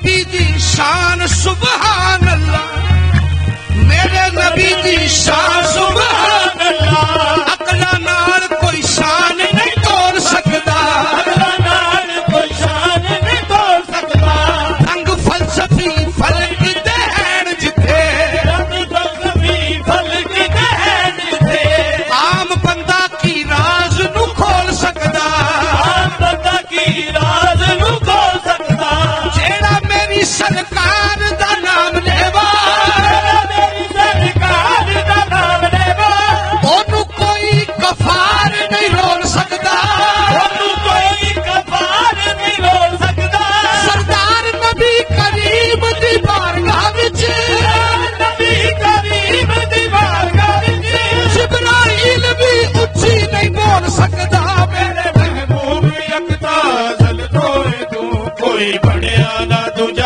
नबी दी शान सुभान अल्लाह मेरे नबी दी शान सुभान अल्लाह अकला नाल कोई शान नहीं तोड़ सकता अकला नाल कोई शान नहीं तोड़ सकता रंग फलसफी फलक दे हैन जिथे रंग फलसफी फलक दे हैन जिथे आम बंदा की राज नू खोल सकदा आम बंदा की राज नू खोल सकदा जेड़ा मेरी सरकार दा नाम लेवा मेरी सरकार दा नाम लेवा ओनू कोई कफार नहीं रोल सकदा ओनू कोई कफार नहीं रोल सकदा सरदार नबी करीम दी बारगाह विच नबी करीम दी बारगाह विच जिब्राइल भी उच्ची नहीं बोल सकदा मेरे महबूब अकता जल तोए तू कोई बढ़िया ना दूजा